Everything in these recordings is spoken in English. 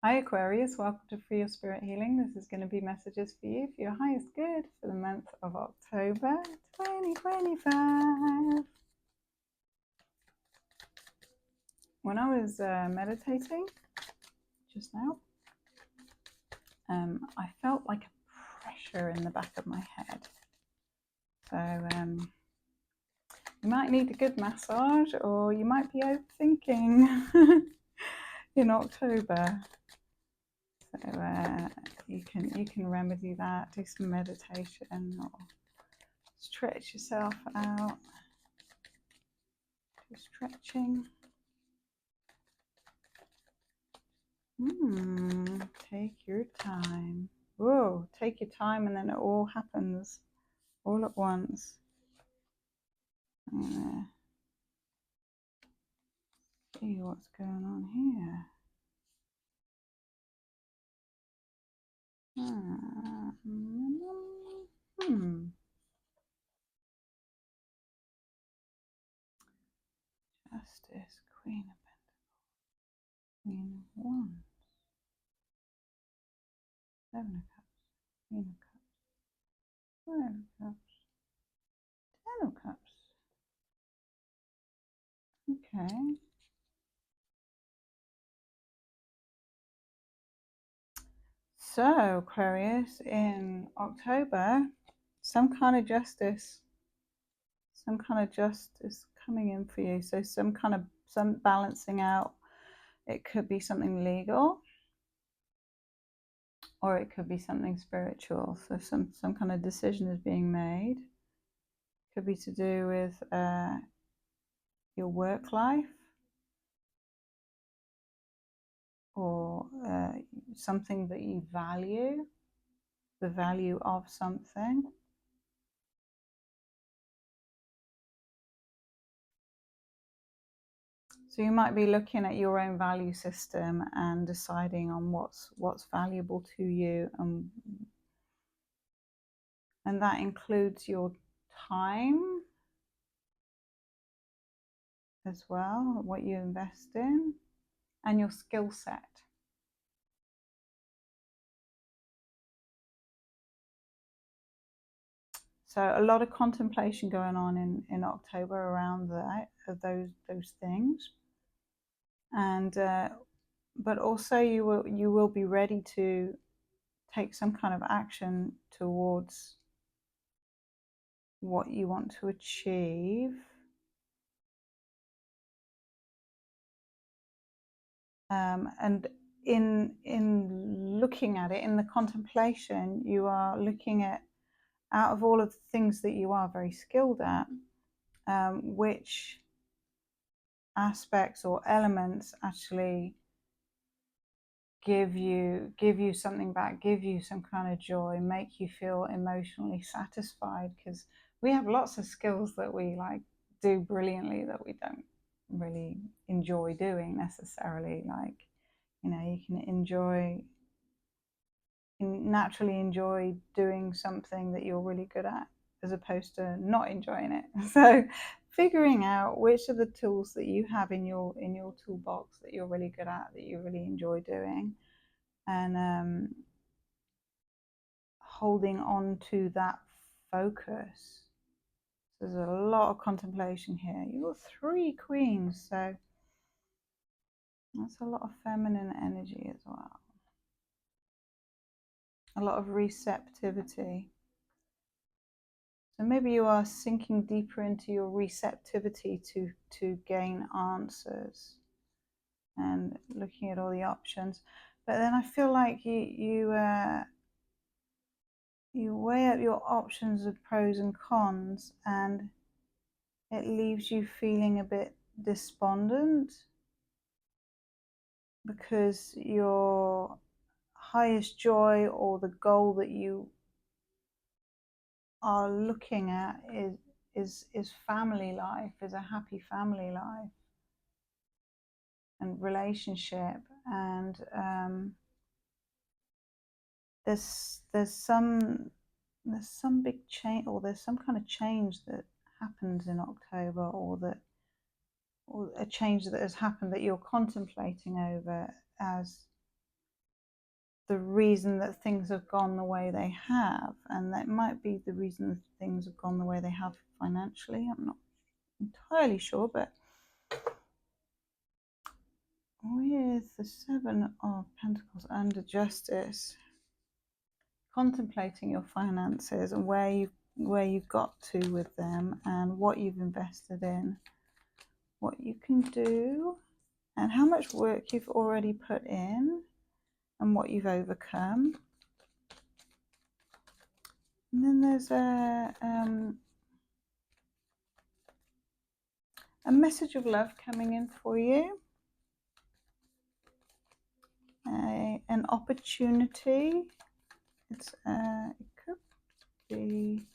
Hi Aquarius, welcome to Free Your Spirit Healing. This is going to be messages for you for your highest good for the month of October 2025. When I was meditating just now, I felt like a pressure in the back of my head. So you might need a good massage, or you might be overthinking in October. So you can remedy that, do some meditation or stretch yourself out. Do stretching. Take your time. Whoa, take your time and then it all happens all at once. See what's going on here. Justice, Queen of Pentacles, Queen of Wands, Seven of Cups, Queen of Cups, Five of Cups, Ten of Cups. Okay. So, Aquarius, in October, some kind of justice coming in for you. So some balancing out. It could be something legal, or it could be something spiritual. So some kind of decision is being made. Could be to do with your work life, or something that you value, the value of something. So you might be looking at your own value system and deciding on what's valuable to you, and that includes your time as well, what you invest in, and your skill set. So a lot of contemplation going on in October around those things, and but also you will be ready to take some kind of action towards what you want to achieve. And in looking at it, in the contemplation, you are looking at, out of all of the things that you are very skilled at, which aspects or elements actually give you something back, give you some kind of joy, make you feel emotionally satisfied. Because we have lots of skills that we like do brilliantly that we don't really enjoy doing necessarily. Like, you know, you can naturally enjoy doing something that you're really good at, as opposed to not enjoying it. So figuring out which are the tools that you have in your toolbox that you're really good at, that you really enjoy doing, and holding on to that focus. There's a lot of contemplation here. You've got 3 queens, so that's a lot of feminine energy as well. A lot of receptivity. So maybe you are sinking deeper into your receptivity to gain answers and looking at all the options. But then I feel like you weigh up your options of pros and cons, and it leaves you feeling a bit despondent, because your highest joy, or the goal that you are looking at, is family life, is a happy family life and relationship. And there's some big change, or there's some kind of change that happens in October, or a change that has happened that you're contemplating over, as the reason that things have gone the way they have, and that might be the reason that things have gone the way they have financially. I'm not entirely sure, but with the Seven of Pentacles under Justice, contemplating your finances and where you've got to with them and what you've invested in, what you can do, and how much work you've already put in and what you've overcome. And then there's a message of love coming in for you, an opportunity. It could be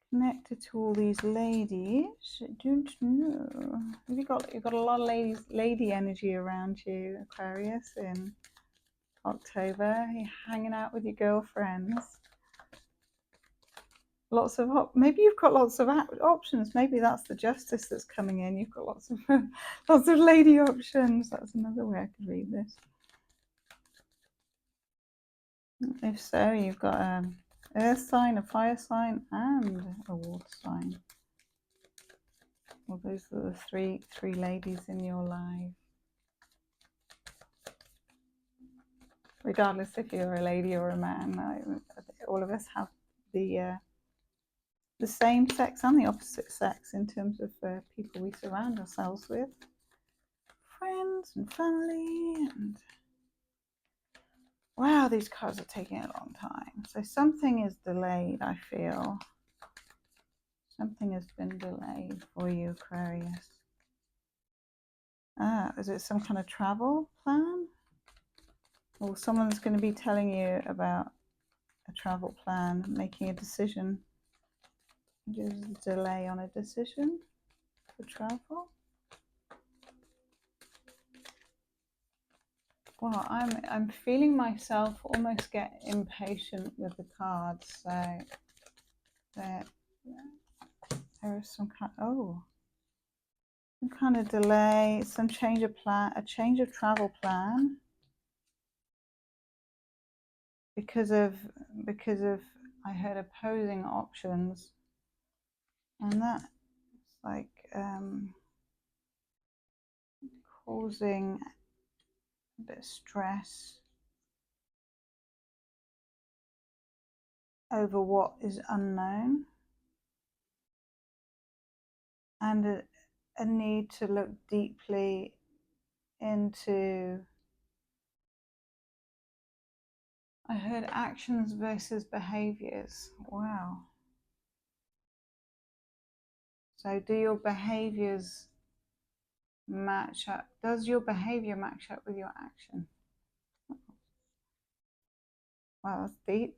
connected to all these ladies. I don't know. You've got a lot of lady energy around you, Aquarius, in October. You're hanging out with your girlfriends. Lots of maybe you've got lots of options. Maybe that's the Justice that's coming in. You've got lots of lady options. That's another way I could read this. If so, you've got an earth sign, a fire sign, and a water sign. Well, those are the three ladies in your life. Regardless if you're a lady or a man, all of us have the same sex and the opposite sex in terms of people we surround ourselves with, friends and family. And wow, these cards are taking a long time. So something is delayed, I feel. Something has been delayed for you, Aquarius. Is it some kind of travel plan? Or someone's going to be telling you about a travel plan, making a decision. There's a delay on a decision for travel. Well, I'm feeling myself almost get impatient with the cards. So there is some kind of delay, some change of plan, a change of travel plan because of I heard opposing options, and that's like causing a bit of stress over what is unknown, and a need to look deeply into, I heard actions versus behaviors. Wow. So do your behaviors match up? Does your behavior match up with your action? Wow, that's deep.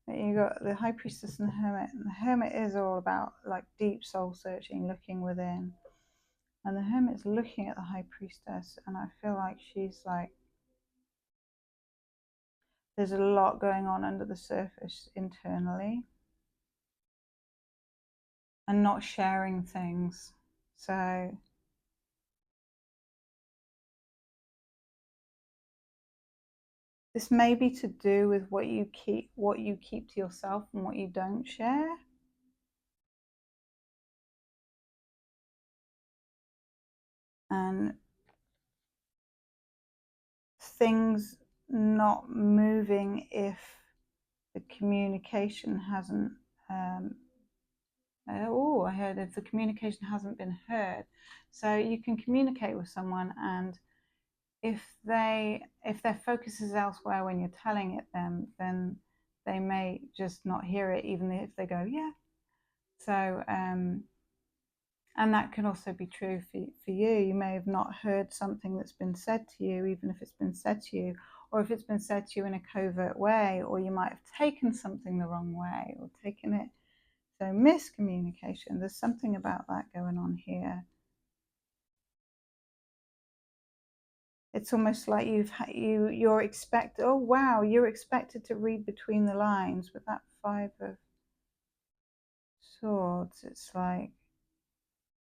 You got the High Priestess and the Hermit. And the Hermit is all about like deep soul searching, looking within. And the Hermit's looking at the High Priestess, and I feel like she's like, there's a lot going on under the surface internally and not sharing things. So this may be to do with what you keep to yourself and what you don't share. And things not moving if the communication hasn't I heard if the communication hasn't been heard. So you can communicate with someone, and if their focus is elsewhere when you're telling it them, then they may just not hear it, even if they go, yeah. So and that can also be true for you. You may have not heard something that's been said to you, even if it's been said to you, or if it's been said to you in a covert way, or you might have taken something the wrong way or taken it. So miscommunication, there's something about that going on here. It's almost like you're expected, oh wow, you're expected to read between the lines with that Five of Swords. It's like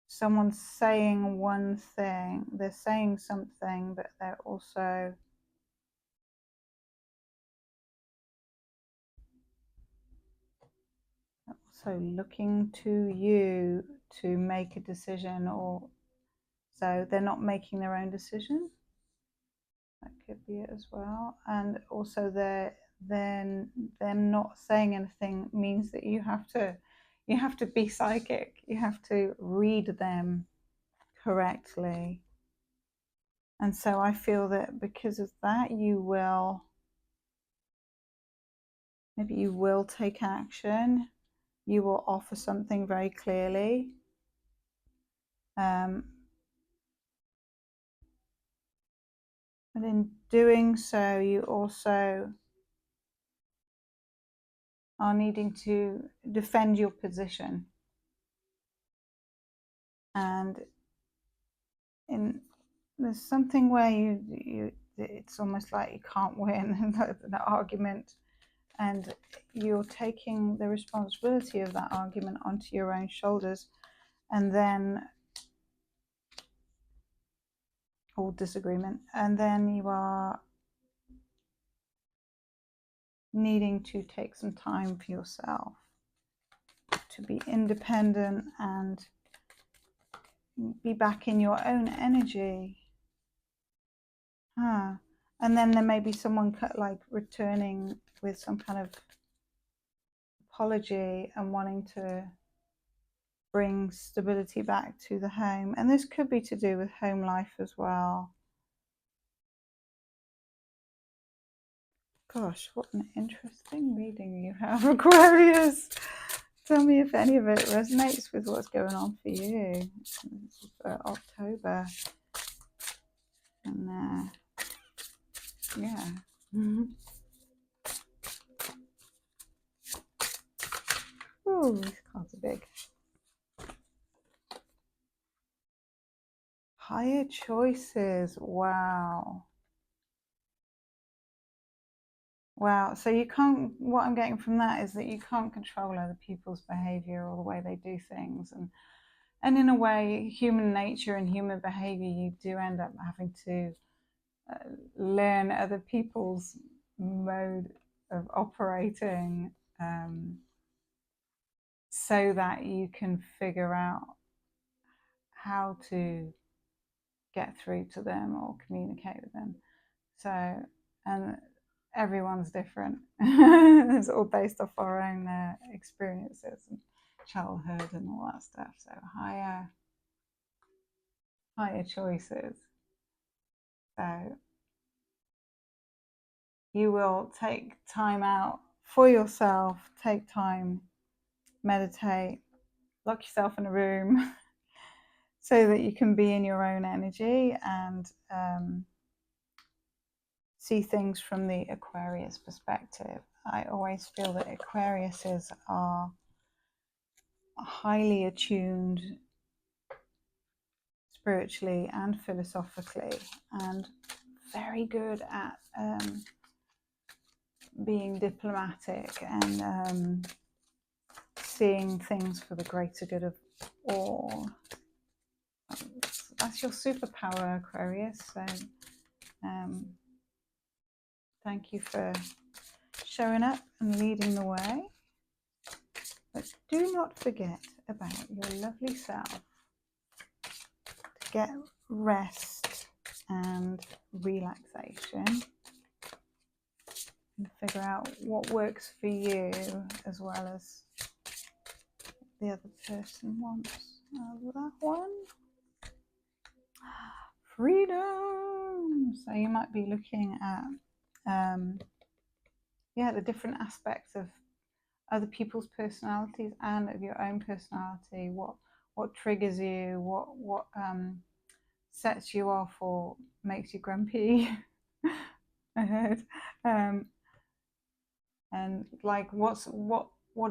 someone's saying one thing, they're saying something, but they're also looking to you to make a decision, or so they're not making their own decision. That could be it as well. And also then them not saying anything means that you have to be psychic. You have to read them correctly. And so I feel that because of that, maybe you will take action. You will offer something very clearly. And in doing so, you also are needing to defend your position. And there's something where it's almost like you can't win an argument, and you're taking the responsibility of that argument onto your own shoulders, and then, or disagreement, and then you are needing to take some time for yourself to be independent and be back in your own energy. And then there may be someone like returning with some kind of apology and wanting to bring stability back to the home. And this could be to do with home life as well. Gosh, what an interesting reading you have, Aquarius. Tell me if any of it resonates with what's going on for you for October. And yeah. Oh, these cards are big. Higher choices. Wow. Wow. So you can't, what I'm getting from that is that you can't control other people's behavior or the way they do things. And in a way, human nature and human behavior, you do end up having to learn other people's mode of operating, so that you can figure out how to get through to them or communicate with them. So, and everyone's different. It's all based off our own experiences and childhood and all that stuff. So higher choices. So you will take time out for yourself, take time, meditate, lock yourself in a room so that you can be in your own energy and see things from the Aquarius perspective. I always feel that Aquariuses are highly attuned spiritually and philosophically, and very good at being diplomatic and seeing things for the greater good of all. That's your superpower, Aquarius. So thank you for showing up and leading the way. But do not forget about your lovely self. To get rest and relaxation and figure out what works for you as well as the other person wants. That one. Freedom. So you might be looking at the different aspects of other people's personalities and of your own personality. What triggers you, what sets you off or makes you grumpy. I heard. And like what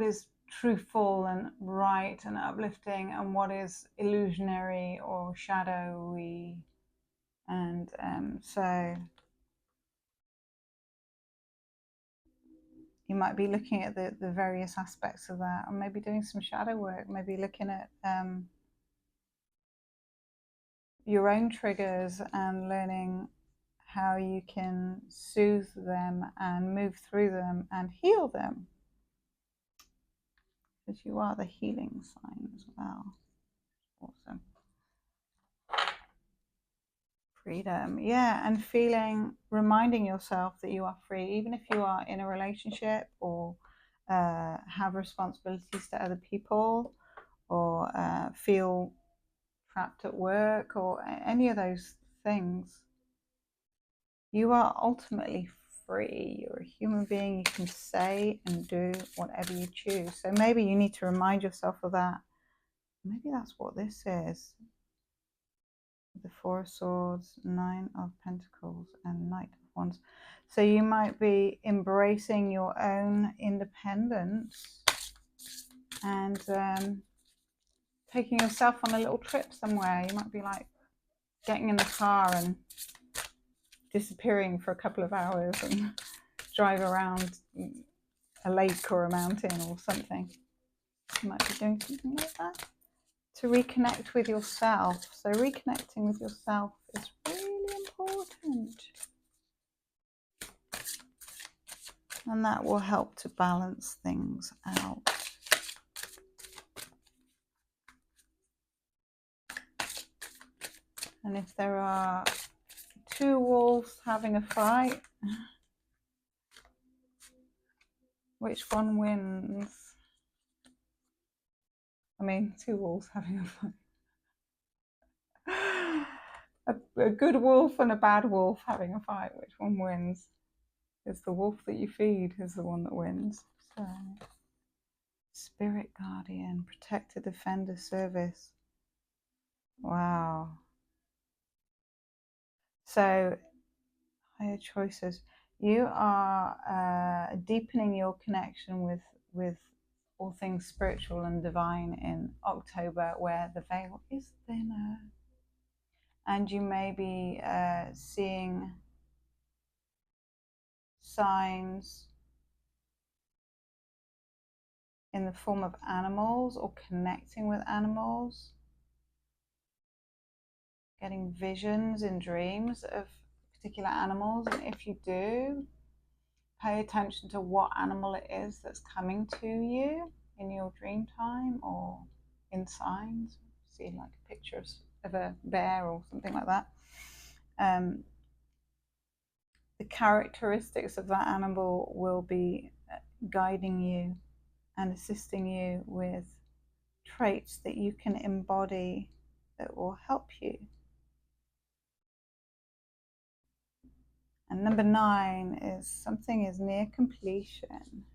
is truthful and right and uplifting, and what is illusionary or shadowy. And so you might be looking at the various aspects of that, and maybe doing some shadow work, maybe looking at your own triggers and learning how you can soothe them and move through them and heal them, because you are the healing sign as well. Awesome. Freedom, yeah, and reminding yourself that you are free, even if you are in a relationship or have responsibilities to other people, or feel trapped at work, or any of those things. You are ultimately free. You're a human being. You can say and do whatever you choose. So maybe you need to remind yourself of that. Maybe that's what this is. The Four of Swords, Nine of Pentacles, and Knight of Wands. So you might be embracing your own independence and taking yourself on a little trip somewhere. You might be like getting in the car and disappearing for a couple of hours and drive around a lake or a mountain or something. You might be doing something like that to reconnect with yourself. So reconnecting with yourself is really important, and that will help to balance things out. And if there are two wolves having a fight, which one wins? I mean, two wolves having a fight. A good wolf and a bad wolf having a fight, which one wins? It's the wolf that you feed is the one that wins. So, Spirit Guardian, Protector, Defender, Service. Wow. So, higher choices. You are deepening your connection with all things spiritual and divine in October, where the veil is thinner. And you may be seeing signs in the form of animals or connecting with animals, getting visions in dreams of particular animals. And if you do, pay attention to what animal it is that's coming to you in your dream time or in signs. See like a picture of a bear or something like that. The characteristics of that animal will be guiding you and assisting you with traits that you can embody that will help you. And number 9 is something is near completion.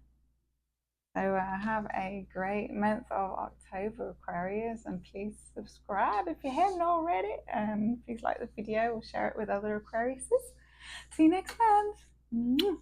So have a great month of October, Aquarius, and please subscribe if you haven't already. Please like the video or share it with other Aquariuses. See you next month.